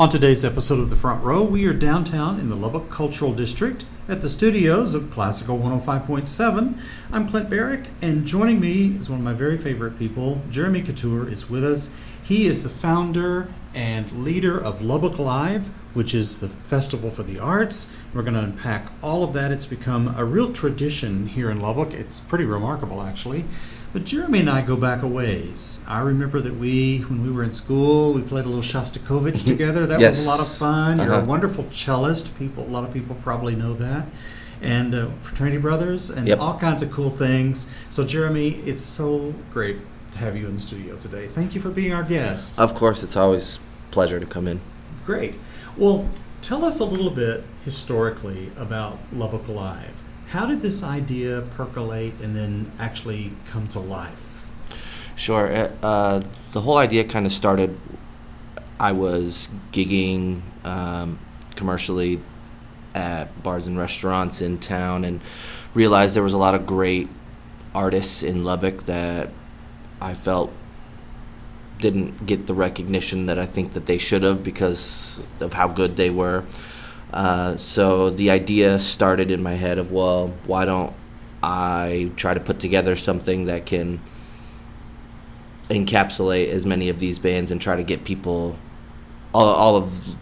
On today's episode of The Front Row, we are downtown in the Lubbock Cultural District at the studios of Classical 105.7. I'm Clint Barrick, and joining me is one of my very favorite people. Jeremy Couture is with us. He is the founder and leader of Lubbock Live, which is the festival for the arts. We're going to unpack all of that. It's become a real tradition here in Lubbock. It's pretty remarkable, actually. But Jeremy and I go back a ways. I remember that when we were in school, we played a little Shostakovich together. That Yes. was a lot of fun. You're a wonderful cellist. A lot of people probably know that. And fraternity brothers and all kinds of cool things. So Jeremy, it's so great to have you in the studio today. Thank you for being our guest. Of course, it's always a pleasure to come in. Great. Well, tell us a little bit historically about Lubbock Live. How did this idea percolate and then actually come to life? Sure. The whole idea kind of started, I was gigging commercially at bars and restaurants in town and realized there was a lot of great artists in Lubbock that I felt didn't get the recognition that I think that they should have because of how good they were. So the idea started in my head of, well, why don't I try to put together something that can encapsulate as many of these bands and try to get people, all of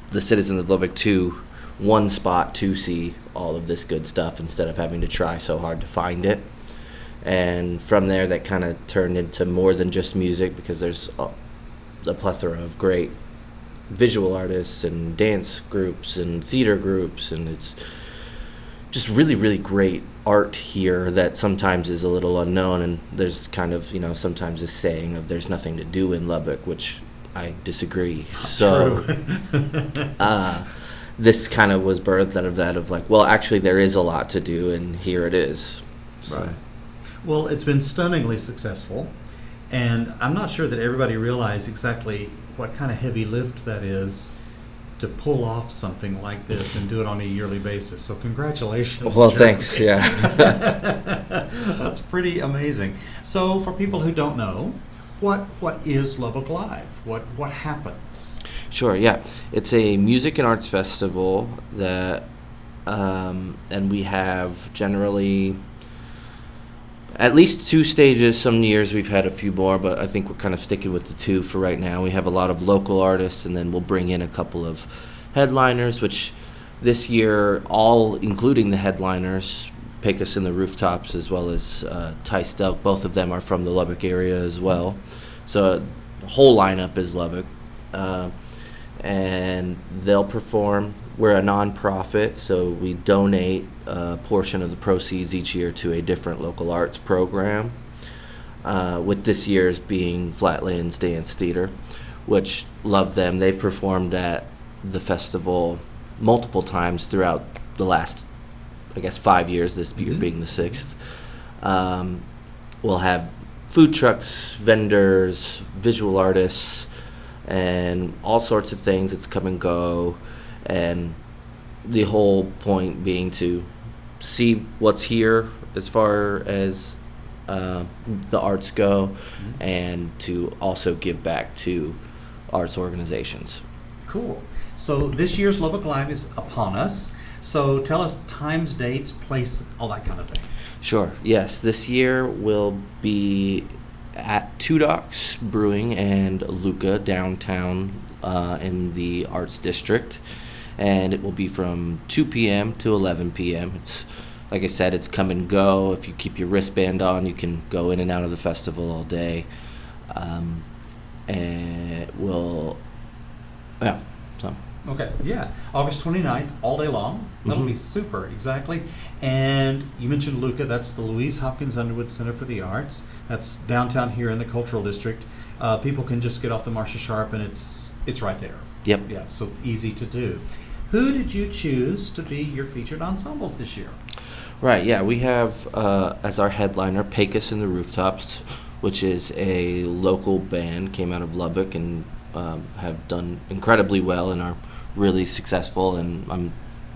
the citizens of Lubbock, to one spot to see all of this good stuff instead of having to try so hard to find it. And from there, that kind of turned into more than just music, because there's a plethora of great visual artists and dance groups and theater groups, and it's just really, really great art here that sometimes is a little unknown. And there's kind of, sometimes this saying of there's nothing to do in Lubbock, which I disagree. So this kind of was birthed out of that, of like, well, actually there is a lot to do, and here it is. So. Right. Well, it's been stunningly successful, and I'm not sure that everybody realizes exactly what kind of heavy lift that is to pull off something like this and do it on a yearly basis. So congratulations. Well, Jeremy. thanks. Yeah. That's pretty amazing. So for people who don't know, what is Lubbock Live? What happens? Sure, yeah. It's a music and arts festival that, and we have generally at least 2 stages. Some years we've had a few more, but I think we're kind of sticking with the 2 for right now. We have a lot of local artists, and then we'll bring in a couple of headliners, which this year, all including the headliners, Pecos and the Rooftops, as well as Ty Stelk, both of them are from the Lubbock area as well. So the whole lineup is Lubbock. And they'll perform. We're a nonprofit, so we donate a portion of the proceeds each year to a different local arts program, with this year's being Flatlands Dance Theater, which love them. They've performed at the festival multiple times throughout the last, 5 years, this year being the 6th. We'll have food trucks, vendors, visual artists, and all sorts of things. It's come and go, and the whole point being to see what's here as far as the arts go, and to also give back to arts organizations. Cool. So this year's Lubbock Live is upon us. So tell us times, dates, place, all that kind of thing. Sure. Yes, this year will be at Two Docks Brewing and Luca downtown in the Arts District, and it will be from 2 p.m. to 11 p.m. It's, like I said, it's come and go. If you keep your wristband on, you can go in and out of the festival all day. And we'll, Okay, yeah. August 29th, all day long. That'll be super, exactly. And you mentioned Luca. That's the Louise Hopkins Underwood Center for the Arts. That's downtown here in the Cultural District. People can just get off the Marcia Sharp, and it's right there. Yep. Yeah, so easy to do. Who did you choose to be your featured ensembles this year? Right, yeah. We have as our headliner Pecos and the Rooftops, which is a local band, came out of Lubbock, and have done incredibly well and are really successful, and I'm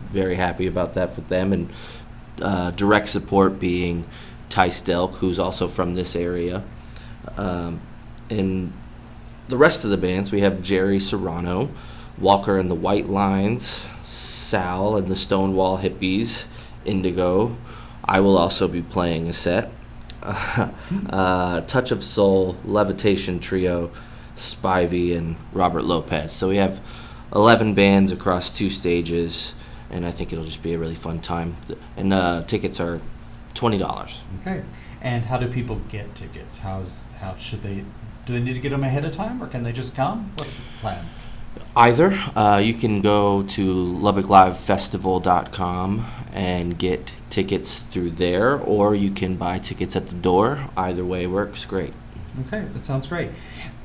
very happy about that with them. And direct support being Ty Stelk, who's also from this area. And the rest of the bands, we have Jerry Serrano, Walker and the White Lines, Sal and the Stonewall Hippies, Indigo. I will also be playing a set. Touch of Soul, Levitation Trio, Spivey, and Robert Lopez. So we have 11 bands across 2 stages, and I think it'll just be a really fun time. And tickets are $20. Okay. And how do people get tickets? How should they? Do they need to get them ahead of time, or can they just come? What's the plan? Either. You can go to LubbockLiveFestival.com and get tickets through there, or you can buy tickets at the door. Either way works great. Okay, that sounds great.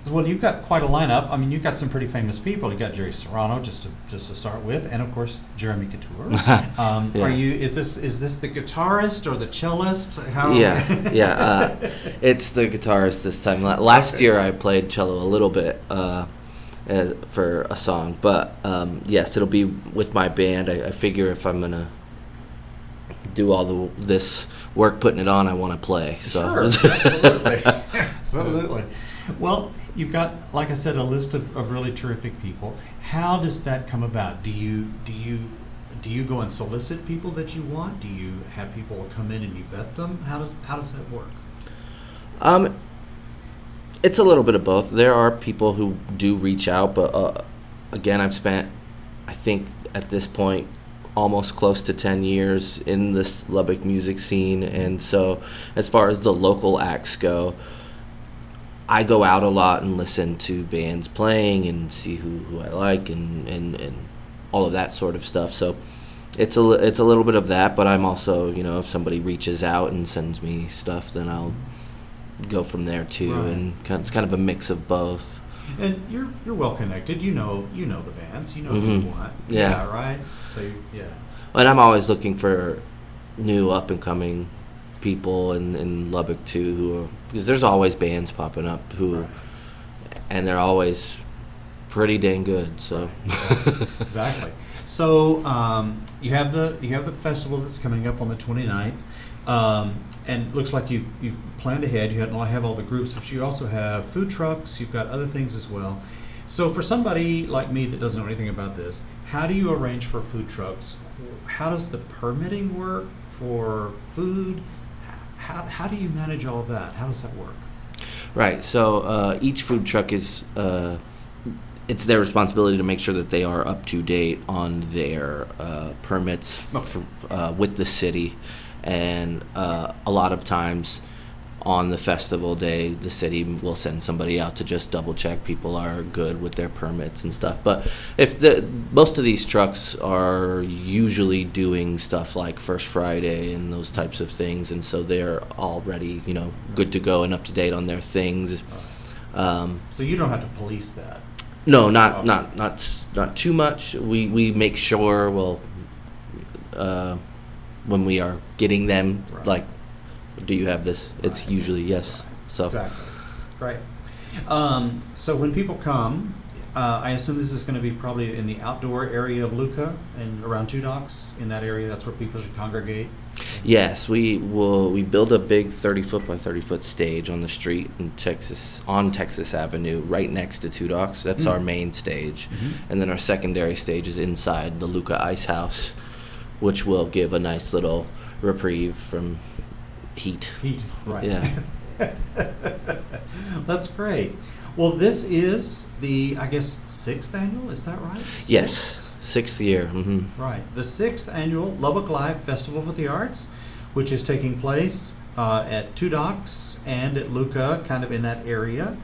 Well, you've got quite a lineup. I mean, you've got some pretty famous people. You've got Jerry Serrano, just to start with, and of course Jeremy Couture. Yeah. Are you? Is this the guitarist or the cellist? Yeah. It's the guitarist this time. Last year I played cello a little bit for a song, but yes, it'll be with my band. I figure if I'm gonna do all this work putting it on, I want to play. So. Sure, absolutely. Absolutely. Well, you've got, like I said, a list of really terrific people. How does that come about? Do you go and solicit people that you want? Do you have people come in and you vet them? How does that work? It's a little bit of both. There are people who do reach out, but again, I've spent, I think at this point, almost close to 10 years in this Lubbock music scene, and so as far as the local acts go, I go out a lot and listen to bands playing and see who I like and all of that sort of stuff. So it's a little bit of that, but I'm also, if somebody reaches out and sends me stuff, then I'll go from there too. Right. And it's kind of a mix of both. And you're well connected. You know the bands. You know who Mm-hmm. you want. Yeah. Right. So yeah. And I'm always looking for new up and coming people in Lubbock too, because there's always bands popping up Right. and they're always pretty dang good. So Exactly. So you have the festival that's coming up on the 29th, and it looks like you've planned ahead. You have all the groups, but you also have food trucks. You've got other things as well. So for somebody like me that doesn't know anything about this, how do you arrange for food trucks? How does the permitting work for food? How do you manage all of that? How does that work? Right. So each food truck is it's their responsibility to make sure that they are up to date on their permits with the city, and a lot of times on the festival day, the city will send somebody out to just double check people are good with their permits and stuff. But most of these trucks are usually doing stuff like First Friday and those types of things, and so they're already good to go and up to date on their things. So you don't have to police that. No, not too much. We make sure when we are getting them, Right. like, do you have this? Right. It's usually yes. So Exactly. Great. So when people come, I assume this is going to be probably in the outdoor area of Luca and around Two Docks, in that area. That's where people should congregate. yes, we build a big 30-foot by 30-foot stage on the street in Texas, on Texas Avenue, right next to Two Docks. That's our main stage. And then our secondary stage is inside the Luca Ice House, which will give a nice little reprieve from heat. Right. Yeah. That's great. Well, this is the, I guess, 6th annual, is that right? Yes, 6th year. Mm-hmm. Right. The 6th annual Lubbock Live Festival for the Arts, which is taking place at Two Docks and at Luca, kind of in that area.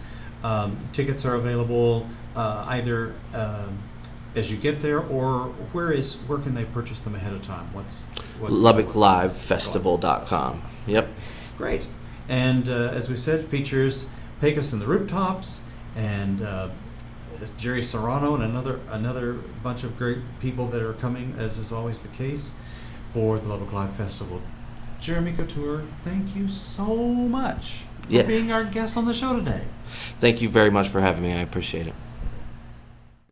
Tickets are available either as you get there, or where can they purchase them ahead of time? What's LubbockLiveFestival.com. Yep. Great. And as we said, features Pecos and the Rooftops, and Jerry Serrano and another bunch of great people that are coming, as is always the case, for the Lubbock Live Festival. Jeremy Couture, thank you so much for being our guest on the show today. Thank you very much for having me. I appreciate it.